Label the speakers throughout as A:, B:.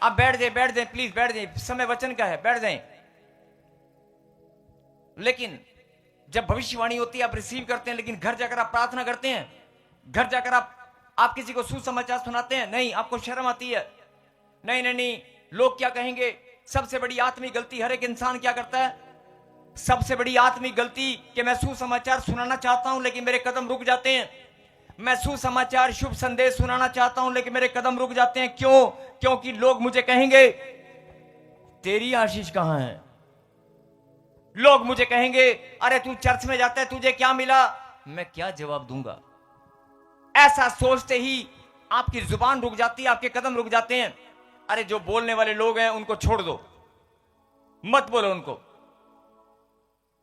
A: आप बैठ जाए प्लीज बैठ जाए, समय वचन का है, बैठ जाए। लेकिन जब भविष्यवाणी होती है आप रिसीव करते हैं, लेकिन घर जाकर आप प्रार्थना करते हैं, घर जाकर आप किसी को सुसमाचार सुनाते हैं, नहीं, आपको शर्म आती है, नहीं नहीं नहीं, लोग क्या कहेंगे। सबसे बड़ी आत्मिक गलती हर एक इंसान क्या करता है, सबसे बड़ी आत्मिक गलती कि मैं सुसमाचार सुनाना चाहता हूं लेकिन मेरे कदम रुक जाते हैं। मैं सुसमाचार शुभ संदेश सुनाना चाहता हूं लेकिन मेरे कदम रुक जाते हैं। क्यों? क्योंकि लोग मुझे कहेंगे तेरी आशीष कहां है। लोग मुझे कहेंगे अरे तू चर्च में जाता है, तुझे क्या मिला। मैं क्या जवाब दूंगा। ऐसा सोचते ही आपकी जुबान रुक जाती है, आपके कदम रुक जाते हैं। अरे जो बोलने वाले लोग हैं उनको छोड़ दो, मत बोलो उनको।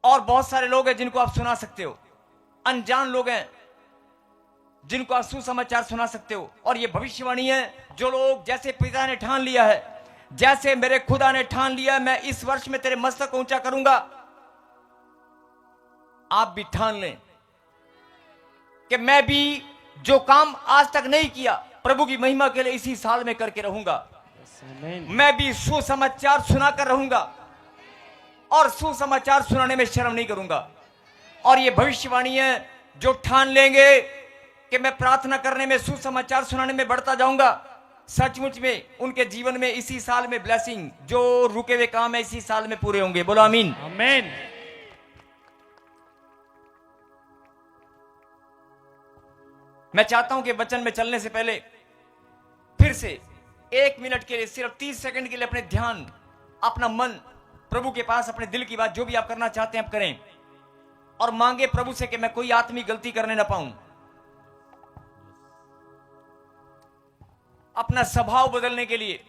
A: और बहुत सारे लोग हैं जिनको आप सुना सकते हो, अनजान लोग हैं जिनको आप सुसमाचार सुना सकते हो। और ये भविष्यवाणी है, जो लोग जैसे पिता ने ठान लिया है, जैसे मेरे खुदा ने ठान लिया है, मैं इस वर्ष में तेरे मस्तक को ऊंचा करूंगा, आप भी ठान लें कि मैं भी जो काम आज तक नहीं किया प्रभु की महिमा के लिए इसी साल में करके रहूंगा। मैं भी सुसमाचार सुनाकर रहूंगा और सुसमाचार सुनाने में शर्म नहीं करूंगा। और ये भविष्यवाणी है, जो ठान लेंगे कि मैं प्रार्थना करने में, सुसमाचार सुनाने में बढ़ता जाऊंगा, सचमुच में उनके जीवन में इसी साल में ब्लेसिंग, जो रुके हुए काम है इसी साल में पूरे होंगे। बोलो आमीन।
B: आमीन।
A: मैं चाहता हूं कि वचन में चलने से पहले फिर से 1 मिनट के लिए, सिर्फ 30 सेकंड के लिए अपने ध्यान, अपना मन प्रभु के पास, अपने दिल की बात जो भी आप करना चाहते हैं आप करें और मांगे प्रभु से कि मैं कोई आत्मिक गलती करने ना पाऊं। अपना स्वभाव बदलने के लिए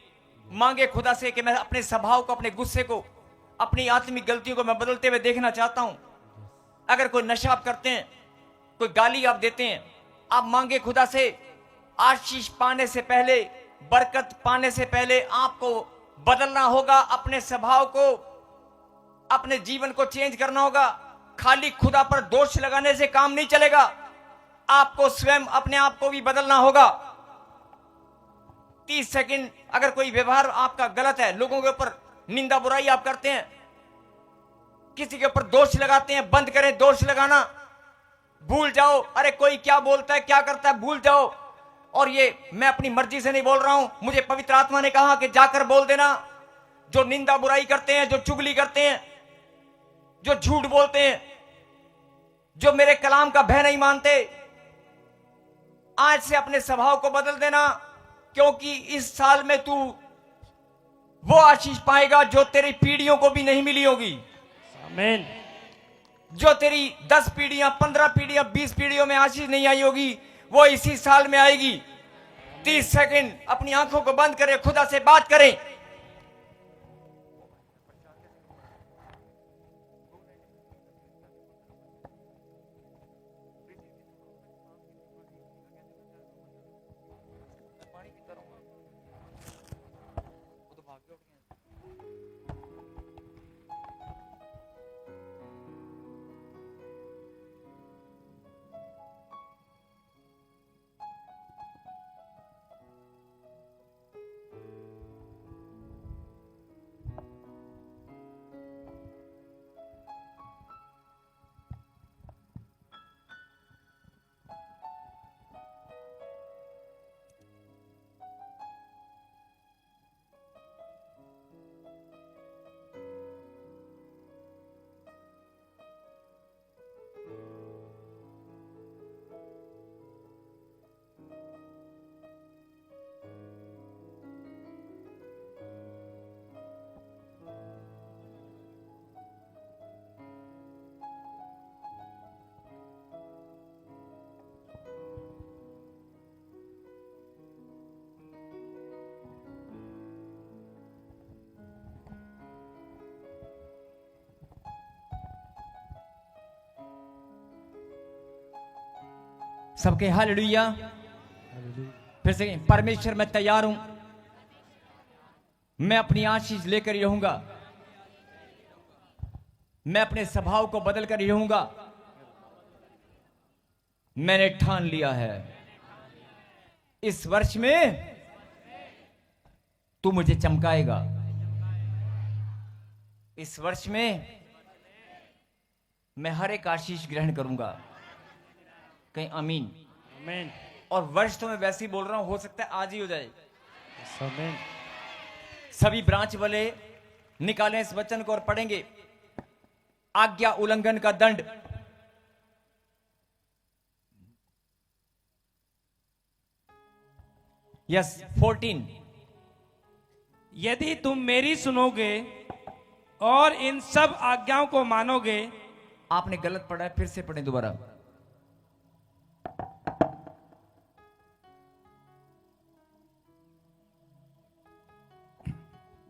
A: मांगे खुदा से कि मैं अपने स्वभाव को, अपने गुस्से को, अपनी आत्मिक गलतियों को मैं बदलते हुए देखना चाहता हूं। अगर कोई नशा आप करते हैं, कोई गाली आप देते हैं, आप मांगे खुदा से, आशीष पाने से पहले, बरकत पाने से पहले आपको बदलना होगा, अपने स्वभाव को, अपने जीवन को चेंज करना होगा। खाली खुदा पर दोष लगाने से काम नहीं चलेगा, आपको स्वयं अपने आप को भी बदलना होगा। 30 सेकंड। अगर कोई व्यवहार आपका गलत है, लोगों के ऊपर निंदा बुराई आप करते हैं, किसी के ऊपर दोष लगाते हैं, बंद करें दोष लगाना, भूल जाओ। अरे कोई क्या बोलता है, क्या करता है, भूल जाओ। और ये मैं अपनी मर्जी से नहीं बोल रहा हूं, मुझे पवित्र आत्मा ने कहा कि जाकर बोल देना। जो निंदा बुराई करते हैं, जो चुगली करते हैं, जो झूठ बोलते हैं, जो मेरे कलाम का भय नहीं मानते, आज से अपने स्वभाव को बदल देना, क्योंकि इस साल में तू वो आशीष पाएगा जो तेरी पीढ़ियों को भी नहीं मिली होगी।
B: आमीन।
A: जो तेरी 10 पीढ़ियां, 15 पीढ़ियां, 20 पीढ़ियों में आशीष नहीं आई होगी, वो इसी साल में आएगी। 30 सेकंड अपनी आंखों को बंद करें, खुदा से बात करें। सबके हालेलुया। फिर से परमेश्वर मैं तैयार हूं, मैं अपनी आशीष लेकर ही रहूंगा, मैं अपने स्वभाव को बदल कर ही रहूंगा। मैंने ठान लिया है इस वर्ष में तू मुझे चमकाएगा। इस वर्ष में मैं हर एक आशीष ग्रहण करूंगा। कहीं आमीन।
B: आमीन।
A: और वर्ष तो मैं वैसे ही बोल रहा हूं, हो सकता है आज ही हो जाए।
B: आमीन।
A: सभी ब्रांच वाले निकालें इस वचन को और पढ़ेंगे। आज्ञा उल्लंघन का दंड। यस 14।
B: यदि तुम मेरी सुनोगे और इन सब आज्ञाओं को मानोगे।
A: आपने गलत पढ़ा है, फिर से पढ़ें दोबारा।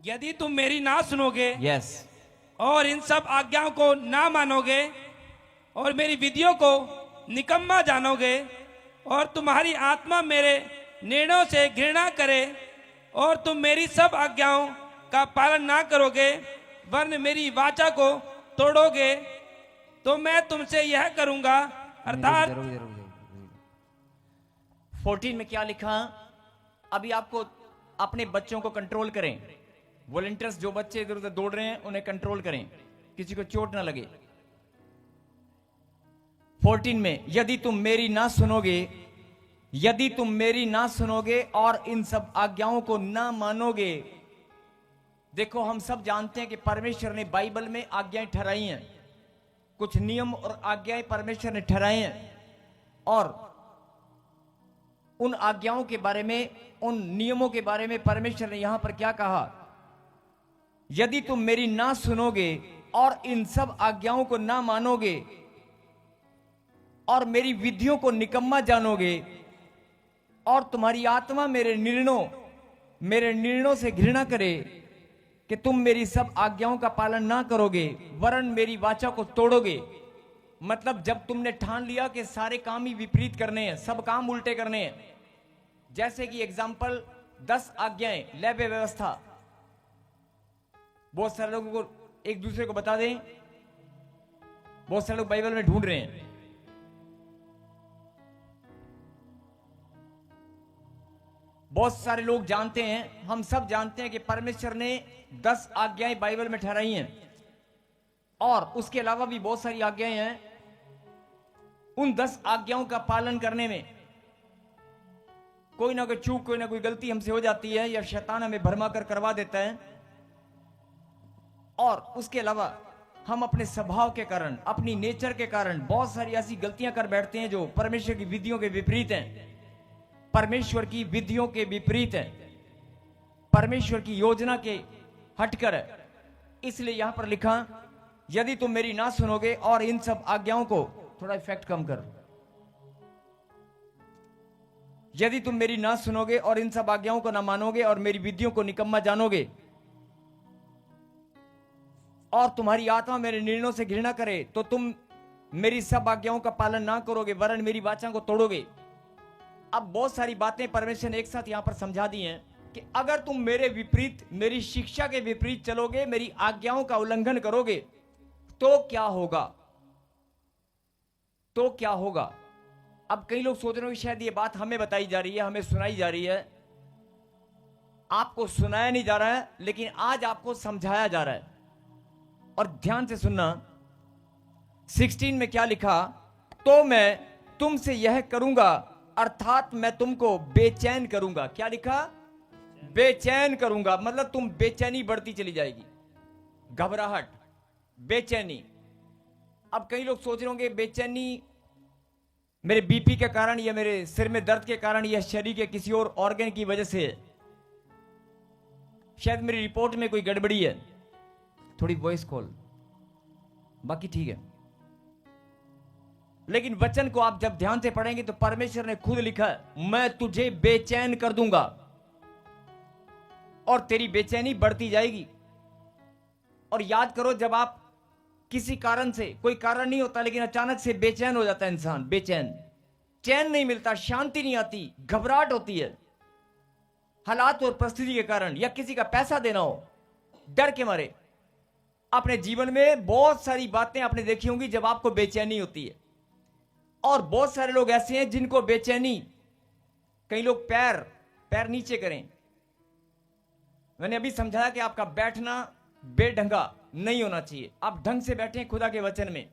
B: यदि तुम मेरी ना सुनोगे
A: यस
B: और इन सब आज्ञाओं को ना मानोगे और मेरी विधियों को निकम्मा जानोगे और तुम्हारी आत्मा मेरे निर्णयों से घृणा करे और तुम मेरी सब आज्ञाओं का पालन ना करोगे वरन मेरी वाचा को तोड़ोगे तो मैं तुमसे यह करूंगा। अर्थात
A: 14 में क्या लिखा? अभी आपको अपने बच्चों को कंट्रोल करें। वॉलंटियर्स जो बच्चे इधर उधर दौड़ रहे हैं उन्हें कंट्रोल करें, किसी को चोट ना लगे। 14 में यदि तुम मेरी ना सुनोगे, यदि तुम मेरी ना सुनोगे और इन सब आज्ञाओं को ना मानोगे। देखो हम सब जानते हैं कि परमेश्वर ने बाइबल में आज्ञाएं ठहराई हैं, कुछ नियम और आज्ञाएं परमेश्वर ने ठहराए हैं और उन आज्ञाओं के बारे में, उन नियमों के बारे में परमेश्वर ने यहां पर क्या कहा? यदि तुम मेरी ना सुनोगे और इन सब आज्ञाओं को ना मानोगे और मेरी विधियों को निकम्मा जानोगे और तुम्हारी आत्मा मेरे निर्णयों से घृणा करे कि तुम मेरी सब आज्ञाओं का पालन ना करोगे वरन मेरी वाचा को तोड़ोगे। मतलब जब तुमने ठान लिया कि सारे काम ही विपरीत करने हैं, सब काम उल्टे करने हैं, जैसे कि एग्जाम्पल 10 आज्ञाएं, लैबे व्यवस्था, बहुत सारे लोगों को एक दूसरे को बता दें, बहुत सारे लोग बाइबल में ढूंढ रहे हैं। बहुत सारे लोग जानते हैं, हम सब जानते हैं कि परमेश्वर ने 10 आज्ञाएं बाइबल में ठहराई हैं और उसके अलावा भी बहुत सारी आज्ञाएं हैं। उन 10 आज्ञाओं का पालन करने में कोई ना कोई चूक, कोई ना कोई गलती हमसे हो जाती है या शैतान हमें भरमा कर करवा देता है। और उसके अलावा हम अपने स्वभाव के कारण, अपनी नेचर के कारण बहुत सारी ऐसी गलतियां कर बैठते हैं जो परमेश्वर की विधियों के विपरीत हैं, परमेश्वर की विधियों के विपरीत है, परमेश्वर की योजना के हटकर है। इसलिए यहां पर लिखा यदि तुम मेरी ना सुनोगे और इन सब आज्ञाओं को, थोड़ा इफेक्ट कम कर, यदि तुम मेरी ना सुनोगे और इन सब आज्ञाओं को ना मानोगे और मेरी विधियों को निकम्मा जानोगे और तुम्हारी आत्मा मेरे निर्णयों से घृणा करे तो तुम मेरी सब आज्ञाओं का पालन ना करोगे वरन मेरी वाचा को तोड़ोगे। अब बहुत सारी बातें परमेश्वर ने एक साथ यहां पर समझा दी हैं कि अगर तुम मेरे विपरीत, मेरी शिक्षा के विपरीत चलोगे, मेरी आज्ञाओं का उल्लंघन करोगे तो क्या होगा? तो क्या होगा? अब कई लोग सोच रहे हो कि शायद ये बात हमें बताई जा रही है, हमें सुनाई जा रही है। आपको सुनाया नहीं जा रहा है, लेकिन आज आपको समझाया जा रहा है। और ध्यान से सुनना, 16 में क्या लिखा? तो मैं तुमसे यह करूंगा, अर्थात मैं तुमको बेचैन करूंगा। क्या लिखा? बेचैन करूंगा। मतलब तुम बेचैनी बढ़ती चली जाएगी, घबराहट, बेचैनी। अब कई लोग सोच रहे होंगे बेचैनी मेरे बीपी के कारण या मेरे सिर में दर्द के कारण या शरीर के किसी और ऑर्गन की वजह से, शायद मेरी रिपोर्ट में कोई गड़बड़ी है, थोड़ी वॉइस कॉल, बाकी ठीक है। लेकिन वचन को आप जब ध्यान से पढ़ेंगे तो परमेश्वर ने खुद लिखा है, मैं तुझे बेचैन कर दूंगा और तेरी बेचैनी बढ़ती जाएगी। और याद करो, जब आप किसी कारण से, कोई कारण नहीं होता लेकिन अचानक से बेचैन हो जाता है इंसान, बेचैन, चैन नहीं मिलता, शांति नहीं आती, घबराहट होती है हालात और परिस्थिति के कारण, या किसी का पैसा देना हो, डर के मारे। अपने जीवन में बहुत सारी बातें आपने देखी होंगी जब आपको बेचैनी होती है। और बहुत सारे लोग ऐसे हैं जिनको बेचैनी, कई लोग पैर नीचे करें, मैंने अभी समझाया कि आपका बैठना बेढंगा नहीं होना चाहिए, आप ढंग से बैठे खुदा के वचन में।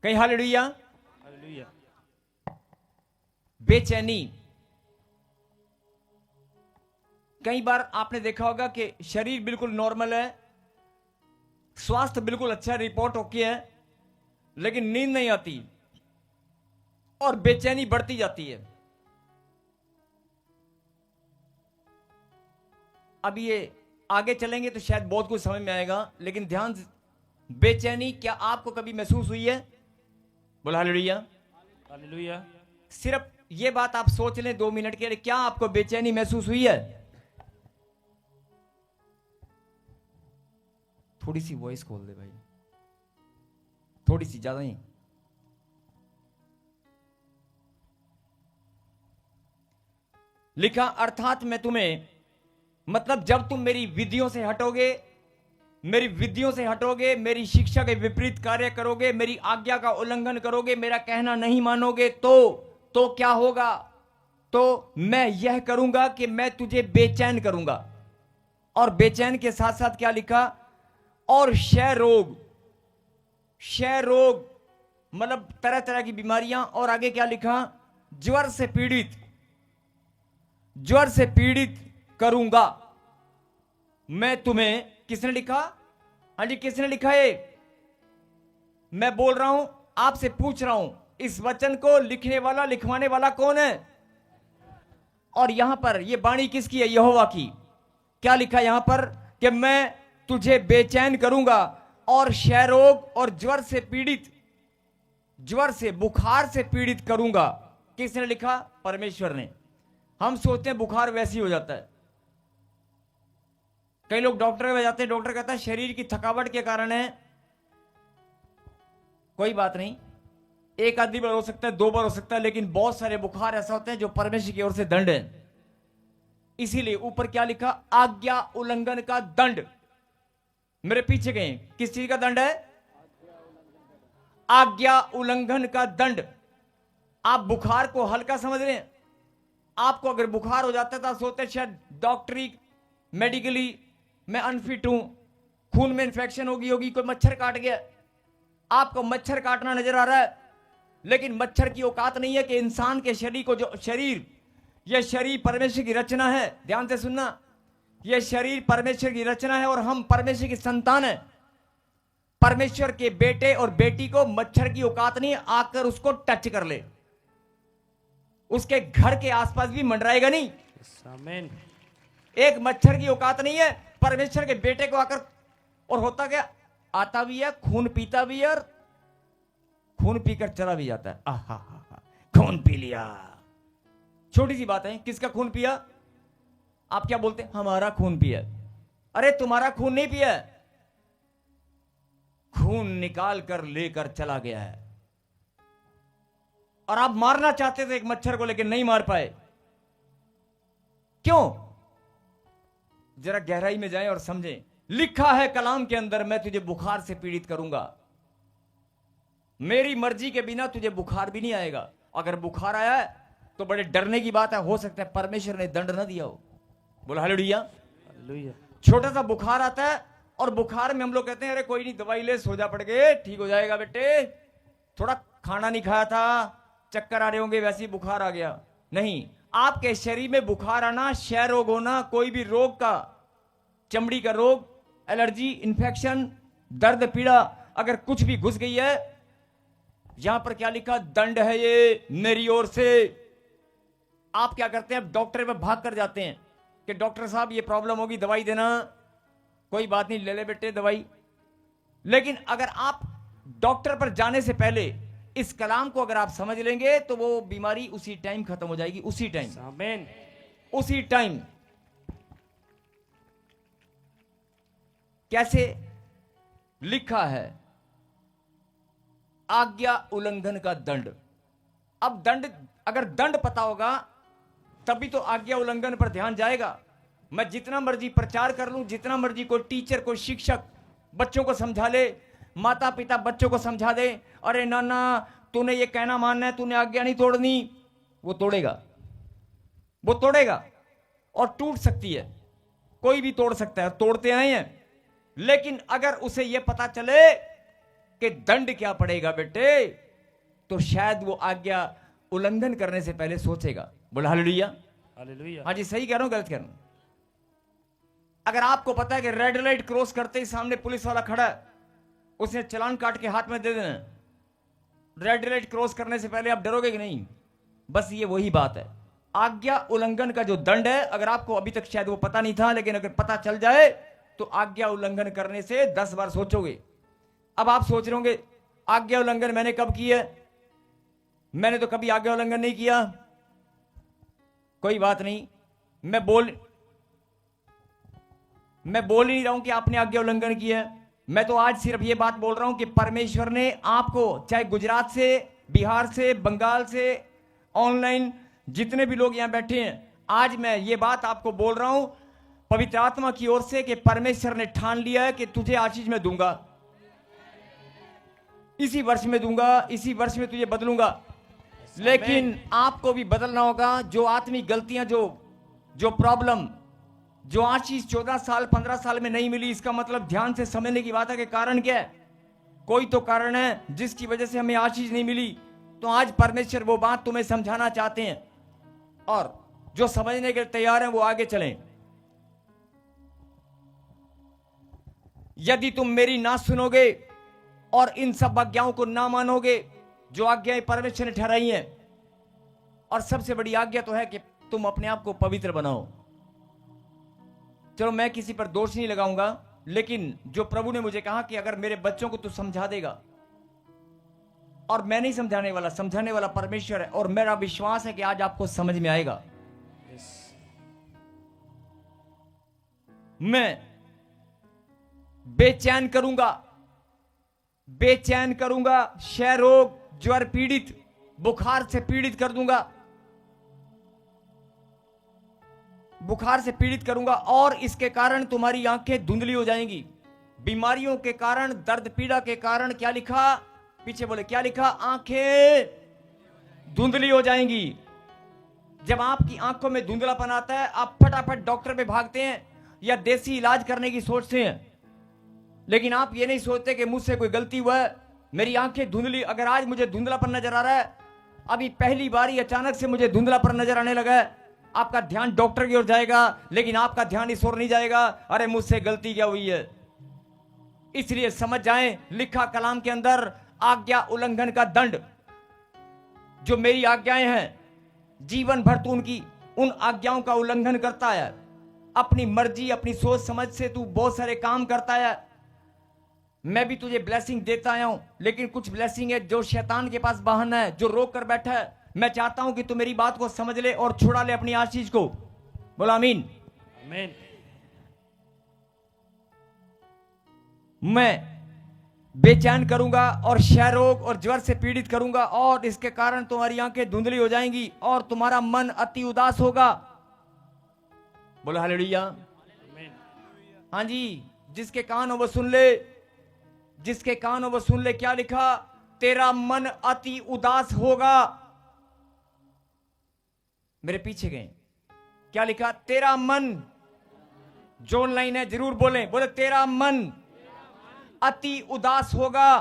A: कहीं हालेलुया।
B: हालेलुया।
A: बेचैनी, कई बार आपने देखा होगा कि शरीर बिल्कुल नॉर्मल है, स्वास्थ्य बिल्कुल अच्छा रिपोर्ट ओके है, लेकिन नींद नहीं आती और बेचैनी बढ़ती जाती है। अब ये आगे चलेंगे तो शायद बहुत कुछ समझ में आएगा, लेकिन ध्यान से, बेचैनी क्या आपको कभी महसूस हुई है? बोला हालेलुया।
B: हालेलुया।
A: सिर्फ ये बात आप सोच लें 2 मिनट के लिए, क्या आपको बेचैनी महसूस हुई है? थोड़ी सी वॉइस खोल दे भाई, थोड़ी सी, ज्यादा नहीं। लिखा अर्थात मैं तुम्हें, मतलब जब तुम मेरी विधियों से हटोगे, मेरी विधियों से हटोगे, मेरी शिक्षा के विपरीत कार्य करोगे, मेरी आज्ञा का उल्लंघन करोगे, मेरा कहना नहीं मानोगे, तो क्या होगा? तो मैं यह करूंगा कि मैं तुझे बेचैन करूंगा। और बेचैन के साथ साथ क्या लिखा? और क्षय रोग, क्षय रोग मतलब तरह तरह की बीमारियां। और आगे क्या लिखा? ज्वर से पीड़ित, ज्वर से पीड़ित करूंगा मैं तुम्हें। किसने लिखा? हाँ जी, किसने लिखा है? मैं बोल रहा हूं, आपसे पूछ रहा हूं, इस वचन को लिखने वाला, लिखवाने वाला कौन है? और यहां पर यह वाणी किसकी है? यहोवा की। क्या लिखा यहां पर? कि मैं तुझे बेचैन करूंगा और क्षय रोग और ज्वर से पीड़ित, ज्वर से, बुखार से पीड़ित करूंगा। किसने लिखा? परमेश्वर ने। हम सोचते हैं बुखार वैसे ही हो जाता है। कई लोग डॉक्टर के पास जाते हैं, डॉक्टर कहता है शरीर की थकावट के कारण है। कोई बात नहीं, एक आधी बार हो सकता है, 2 बार हो सकता है, लेकिन बहुत सारे बुखार ऐसा होते हैं जो परमेश्वर की ओर से दंड है। इसीलिए ऊपर क्या लिखा? आज्ञा उल्लंघन का दंड। मेरे पीछे गए, किस चीज का दंड है? आज्ञा उल्लंघन का दंड। आप बुखार को हल्का समझ रहे हैं। आपको अगर बुखार हो जाता है तो आप सोचते हैं शायद डॉक्टरी, मेडिकली मैं अनफिट हूं, खून में इंफेक्शन होगी, कोई मच्छर काट गया। आपको मच्छर काटना नजर आ रहा है, लेकिन मच्छर की औकात नहीं है कि इंसान के शरीर को, जो शरीर, यह शरीर परमेश्वर की रचना है। ध्यान से सुनना, यह शरीर परमेश्वर की रचना है और हम परमेश्वर की संतान है। परमेश्वर के बेटे और बेटी को मच्छर की औकात नहीं है आकर उसको टच कर ले, उसके घर के आसपास भी मंडराएगा नहीं।
B: आमीन।
A: एक मच्छर की औकात नहीं है परमेश्वर के बेटे को आकर। और होता क्या? आता भी है, खून पीता भी है, और खून पीकर चला भी जाता है। आहा, खून पी लिया। छोटी सी बात है, किसका खून पिया? आप क्या बोलते हैं? हमारा खून पिया। अरे तुम्हारा खून नहीं पिया, खून निकाल कर लेकर चला गया है। और आप मारना चाहते थे एक मच्छर को, लेकिन नहीं मार पाए। क्यों? जरा गहराई में जाएं और समझें। लिखा है कलाम के अंदर, मैं तुझे बुखार से पीड़ित करूंगा। मेरी मर्जी के बिना तुझे बुखार भी नहीं आएगा। अगर बुखार आया है तो बड़े डरने की बात है, हो सकता है परमेश्वर ने दंड ना दिया हो। बोला हालेलुया।
B: हालेलुया।
A: छोटा सा बुखार आता है और बुखार में हम लोग कहते हैं अरे कोई नहीं, दवाई ले, सो जा पड़ गए, ठीक हो जाएगा बेटे, थोड़ा खाना नहीं खाया था, चक्कर आ रहे होंगे, वैसे ही बुखार आ गया। नहीं, आपके शरीर में बुखार आना, क्षय रोग होना, कोई भी रोग का, चमड़ी का रोग, एलर्जी, इंफेक्शन, दर्द, पीड़ा, अगर कुछ भी घुस गई है, यहां पर क्या लिखा? दंड है ये मेरी ओर से। आप क्या करते हैं? डॉक्टर पे भाग कर जाते हैं कि डॉक्टर साहब ये प्रॉब्लम होगी, दवाई देना। कोई बात नहीं, ले ले बेटे दवाई। लेकिन अगर आप डॉक्टर पर जाने से पहले इस कलाम को अगर आप समझ लेंगे तो वो बीमारी उसी टाइम खत्म हो जाएगी, उसी टाइम,
B: आमीन।
A: उसी टाइम। कैसे? लिखा है आज्ञा उल्लंघन का दंड। अब दंड, अगर दंड पता होगा तभी तो आज्ञा उल्लंघन पर ध्यान जाएगा। मैं जितना मर्जी प्रचार कर लूं, जितना मर्जी कोई टीचर, कोई शिक्षक बच्चों को समझा ले, माता पिता बच्चों को समझा दे, अरे नाना तूने ये कहना मानना है, तूने आज्ञा नहीं तोड़नी, वो तोड़ेगा। वो तोड़ेगा और टूट सकती है, कोई भी तोड़ सकता है, तोड़ते आए हैं। लेकिन अगर उसे यह पता चले कि दंड क्या पड़ेगा बेटे, तो शायद वो आज्ञा उल्लंघन करने से पहले सोचेगा। बोला हालेलुया।
B: हालेलुया।
A: हाँ जी, सही कह रहा हूं गलत कह रहा हूं? अगर आपको पता है कि रेड लाइट क्रॉस करते ही सामने पुलिस वाला खड़ा है, उसने चालान काट के हाथ में दे देना, रेड लाइट क्रॉस करने से पहले आप डरोगे कि नहीं? बस ये वही बात है। आज्ञा उल्लंघन का जो दंड है, अगर आपको अभी तक शायद वो पता नहीं था, लेकिन अगर पता चल जाए तो आज्ञा उल्लंघन करने से 10 बार सोचोगे। अब आप सोच रहे होंगे आज्ञा उल्लंघन मैंने कब किया है? मैंने तो कभी आज्ञा उल्लंघन नहीं किया। कोई बात नहीं, मैं बोल ही नहीं रहा हूं कि आपने आज्ञा उल्लंघन किया है। मैं तो आज सिर्फ ये बात बोल रहा हूं कि परमेश्वर ने आपको, चाहे गुजरात से, बिहार से, बंगाल से, ऑनलाइन जितने भी लोग यहां बैठे हैं, आज मैं ये बात आपको बोल रहा हूं पवित्र आत्मा की ओर से कि परमेश्वर ने ठान लिया है कि तुझे आशीष में दूंगा, इसी वर्ष में दूंगा, इसी वर्ष में तुझे बदलूंगा। लेकिन आपको भी बदलना होगा। जो आत्मिक गलतियां, जो प्रॉब्लम, जो आशीष 14 साल 15 साल में नहीं मिली, इसका मतलब ध्यान से समझने की बात है कि कारण क्या है? कोई तो कारण है जिसकी वजह से हमें आशीष नहीं मिली। तो आज परमेश्वर वो बात तुम्हें समझाना चाहते हैं, और जो समझने के लिए तैयार हैं वो आगे चलें। यदि तुम मेरी ना सुनोगे और इन सब आज्ञाओं को ना मानोगे जो आज्ञाएं परमेश्वर ने ठहराई हैं, और सबसे बड़ी आज्ञा तो है कि तुम अपने आप को पवित्र बनाओ। चलो मैं किसी पर दोष नहीं लगाऊंगा, लेकिन जो प्रभु ने मुझे कहा कि अगर मेरे बच्चों को तू समझा देगा, और मैं नहीं समझाने वाला, समझाने वाला परमेश्वर है, और मेरा विश्वास है कि आज आपको समझ में आएगा। मैं बेचैन करूंगा, क्षय रोग, ज्वर पीड़ित, बुखार से पीड़ित कर दूंगा, बुखार से पीड़ित करूंगा, और इसके कारण तुम्हारी आंखें धुंधली हो जाएंगी। बीमारियों के कारण, दर्द पीड़ा के कारण, क्या लिखा पीछे बोले, क्या लिखा? आंखें धुंधली हो जाएंगी। जब आपकी आंखों में धुंधलापन आता है, आप फटाफट डॉक्टर पे भागते हैं या देसी इलाज करने की सोचते हैं, लेकिन आप ये नहीं सोचते कि मुझसे कोई गलती हुआ है, मेरी आंखें धुंधली, अगर आज मुझे धुंधलापन नजर आ रहा है, अभी पहली बार ही अचानक से मुझे धुंधलापन नजर आने लगा है, आपका ध्यान डॉक्टर की ओर जाएगा, लेकिन आपका ध्यान इस ओर नहीं जाएगा, अरे मुझसे गलती क्या हुई है। इसलिए समझ जाएं, लिखा कलाम के अंदर आज्ञा उल्लंघन का दंड, जो मेरी आज्ञाएं हैं, जीवन भर तू उन आज्ञाओं का उल्लंघन करता है, अपनी मर्जी, अपनी सोच समझ से तू बहुत सारे काम करता है। मैं भी तुझे ब्लेसिंग देता आया हूं, लेकिन कुछ ब्लेसिंग है जो शैतान के पास बहाना है, जो रोक कर बैठा है। मैं चाहता हूं कि तू मेरी बात को समझ ले और छुड़ा ले अपनी आशीष को। बोला आमीन।
B: आमीन।
A: मैं बेचैन करूंगा और क्षय रोग और ज्वर से पीड़ित करूंगा, और इसके कारण तुम्हारी आंखें धुंधली हो जाएंगी और तुम्हारा मन अति उदास होगा। बोला हालेलुया। हाँ जी, जिसके कान हो वो सुन ले, जिसके कान हो वो सुन ले। क्या लिखा? तेरा मन अति उदास होगा। मेरे पीछे गए, क्या लिखा? तेरा मन, जोन लाइन है, जरूर बोले, बोले तेरा मन अति उदास होगा।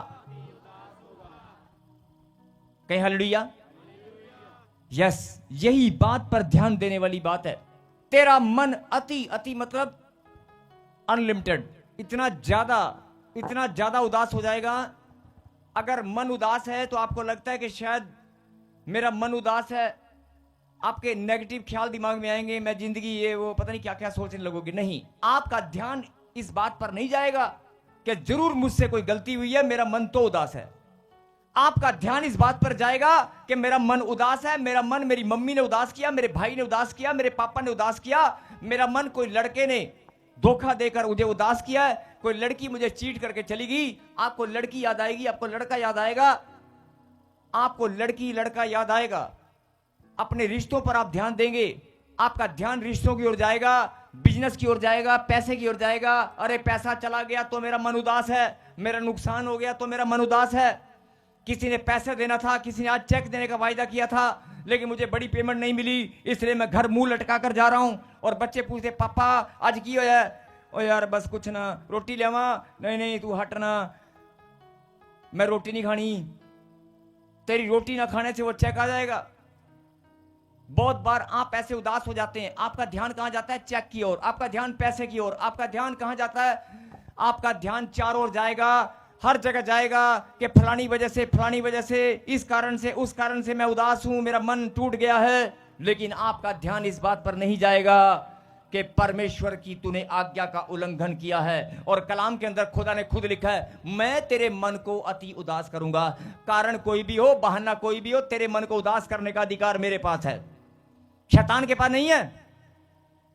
A: कहीं हालेलुया। यस, यही बात पर ध्यान देने वाली बात है। तेरा मन अति मतलब अनलिमिटेड, इतना ज्यादा उदास हो जाएगा। अगर मन उदास है तो आपको लगता है कि शायद मेरा मन उदास है, आपके नेगेटिव ख्याल दिमाग में आएंगे, मैं जिंदगी ये वो पता नहीं क्या क्या सोचने लगोगे। नहीं, आपका ध्यान इस बात पर नहीं जाएगा कि जरूर मुझसे कोई गलती हुई है, मेरा मन तो उदास है। आपका ध्यान इस बात पर जाएगा कि मेरा मन उदास है, मेरा मन मेरी मम्मी ने उदास किया, मेरे भाई ने उदास किया, मेरे पापा ने उदास किया, मेरा मन कोई लड़के ने धोखा देकर मुझे उदास किया है, कोई लड़की मुझे चीट करके चली गई। आपको लड़की याद आएगी, आपको लड़का याद आएगा, आपको लड़की लड़का याद आएगा। अपने रिश्तों पर आप ध्यान देंगे, आपका ध्यान रिश्तों की ओर जाएगा, बिजनेस की ओर जाएगा, पैसे की ओर जाएगा। अरे पैसा चला गया तो मेरा मन उदास है, मेरा नुकसान हो गया तो मेरा मन उदास है। किसी ने पैसे देना था, किसी ने आज चेक देने का वायदा किया था, लेकिन मुझे बड़ी पेमेंट नहीं मिली, इसलिए मैं घर मुंह लटका कर जा रहा हूं। और बच्चे पूछते पापा आज की होया? ओ यार बस कुछ ना, रोटी लेवा। नहीं नहीं तू हट ना, मैं रोटी नहीं खानी। तेरी रोटी ना खाने से वो चेक आ जाएगा। बहुत बार आप ऐसे उदास हो जाते हैं, आपका ध्यान कहां जाता है? चेक की ओर। आपका ध्यान पैसे की ओर। आपका ध्यान कहां जाता है? आपका ध्यान चारों ओर जाएगा, हर जगह जाएगा कि फलानी वजह से, फलानी वजह से, इस कारण से, उस कारण से मैं उदास हूं, मेरा मन टूट गया है। लेकिन आपका ध्यान इस बात पर नहीं जाएगा कि परमेश्वर की तूने आज्ञा का उल्लंघन किया है। और कलाम के अंदर खुदा ने खुद लिखा है, मैं तेरे मन को अति उदास करूंगा। कारण कोई भी हो, बहाना कोई भी हो, तेरे मन को उदास करने का अधिकार मेरे पास है, शैतान के पास नहीं है।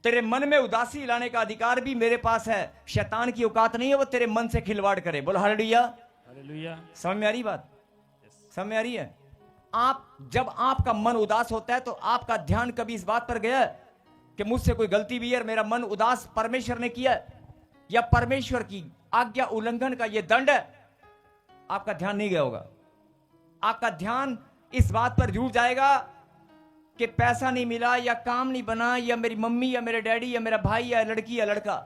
A: तेरे मन में उदासी लाने का अधिकार भी मेरे पास है। शैतान की औकात नहीं है वो तेरे मन से खिलवाड़ करे। बोलो हालेलुया।
B: हालेलुया।
A: समझ में आ रही बात? समझ में आ रही है? जब आपका मन उदास होता है तो आपका ध्यान कभी इस बात पर गया कि मुझसे कोई गलती भी है और मेरा मन उदास परमेश्वर ने किया, या परमेश्वर की आज्ञा उल्लंघन का यह दंड है? आपका ध्यान नहीं गया होगा। आपका ध्यान इस बात पर जरूर जाएगा कि पैसा नहीं मिला, या काम नहीं बना, या मेरी मम्मी या मेरे डैडी या मेरा भाई या लड़की या लड़का,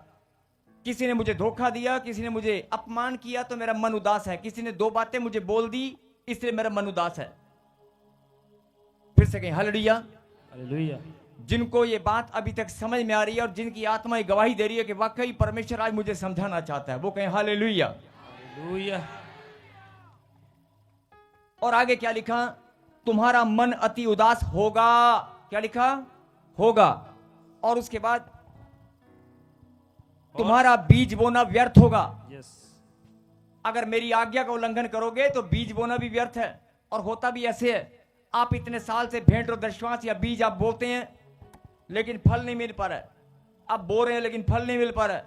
A: किसी ने मुझे धोखा दिया, किसी ने मुझे अपमान किया तो मेरा मन उदास है। किसी ने दो बातें मुझे बोल दी इसलिए मेरा मन उदास है। फिर से कहें हालेलुया।
B: हालेलुया।
A: जिनको ये बात अभी तक समझ में आ रही है और जिनकी आत्मा गवाही दे रही है कि वाकई परमेश्वर आज मुझे समझाना चाहता है, वो कहें हालेलुया।
B: हालेलुया।
A: और आगे क्या लिखा? तुम्हारा मन अति उदास होगा। क्या लिखा? होगा। और उसके बाद तुम्हारा बीज बोना व्यर्थ होगा।
B: यस।
A: अगर मेरी आज्ञा का उल्लंघन करोगे तो बीज बोना भी व्यर्थ है। और होता भी ऐसे है, आप इतने साल से भेंट और दशवांश या बीज आप बोते हैं लेकिन फल नहीं मिल पा रहा है। आप बो रहे हैं लेकिन फल नहीं मिल पा रहा है।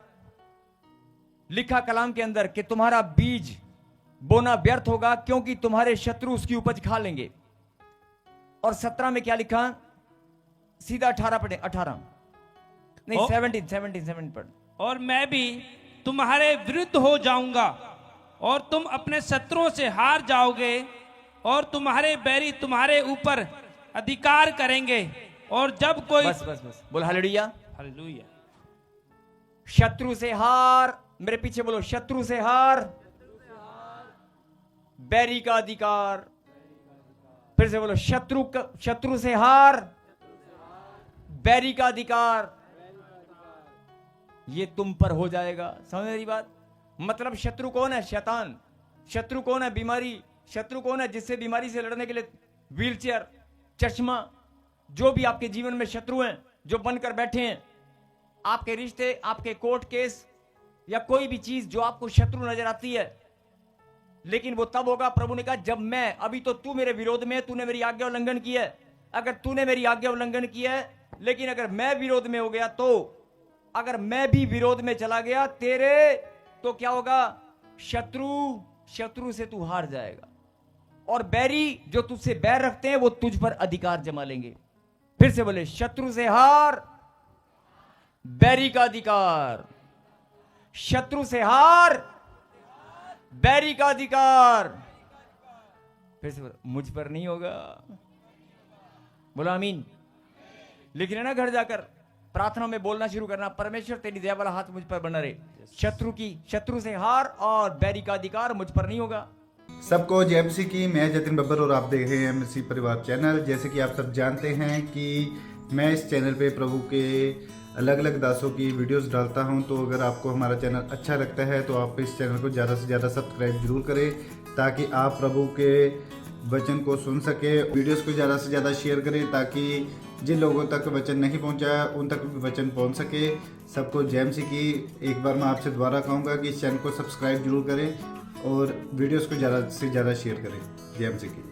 A: लिखा कलाम के अंदर कि तुम्हारा बीज बोना व्यर्थ होगा क्योंकि तुम्हारे शत्रु उसकी उपज खा लेंगे। और 17 में क्या लिखा? सीधा 18 पढ़े। 18 नहीं, 17 पढ़।
B: और मैं भी तुम्हारे विरुद्ध हो जाऊंगा और तुम अपने शत्रुओं से हार जाओगे और तुम्हारे बैरी तुम्हारे ऊपर अधिकार करेंगे। और जब कोई
A: बस बोल हालेलुया।
B: हालेलुया।
A: शत्रु से हार, मेरे पीछे बोलो, शत्रु से हार, बैरी का अधिकार। फिर से बोलो, शत्रु से हार, बैरी का अधिकार। ये तुम पर हो जाएगा। समझ रही बात? मतलब शत्रु कौन है? शैतान। शत्रु कौन है? बीमारी। शत्रु कौन है? जिससे बीमारी से लड़ने के लिए व्हीलचेयर, चश्मा, जो भी आपके जीवन में शत्रु हैं जो बनकर बैठे हैं, आपके रिश्ते, आपके कोर्ट केस या कोई भी चीज जो आपको शत्रु नजर आती है, लेकिन वो तब होगा, प्रभु ने कहा, जब मैं, अभी तो तू मेरे विरोध में, तूने मेरी आज्ञा उल्लंघन किया है। अगर तूने मेरी आज्ञा उल्लंघन किया है, लेकिन अगर मैं विरोध में हो गया तो, अगर मैं भी विरोध में चला गया तेरे, तो क्या होगा? शत्रु से तू हार जाएगा और बैरी जो तुझसे बैर रखते हैं वो तुझ पर अधिकार जमा लेंगे। फिर से बोले, शत्रु से हार, बैरी का अधिकार। शत्रु से हार, बैरी का अधिकार। फिर से बोले, मुझ पर नहीं होगा। बोला आमीन। लिख लेना घर जाकर, प्रार्थना में बोलना शुरू करना, परमेश्वर तेरी दया वाला हाथ मुझ पर बना रहे। शत्रु से हार और बैरी का अधिकार मुझ पर नहीं होगा।
C: सबको जय मसीह की। मैं जतिन बब्बर और आप देख रहे हैं मसीह परिवार चैनल। जैसे कि आप सब जानते हैं कि मैं इस चैनल पे प्रभु के अलग अलग दासों की वीडियोस डालता हूं, तो अगर आपको हमारा चैनल अच्छा लगता है तो आप इस चैनल को ज़्यादा से ज़्यादा सब्सक्राइब जरूर करें, ताकि आप प्रभु के वचन को सुन सके। वीडियोस को ज़्यादा से ज़्यादा शेयर करें ताकि जिन लोगों तक वचन नहीं पहुंचा उन तक भी वचन पहुंच सके। सबको जय मसीह की। एक बार मैं आपसे दोबारा कहूँगा कि इस चैनल को सब्सक्राइब जरूर करें और वीडियोस को ज़्यादा से ज़्यादा शेयर करें। जय मसीह की।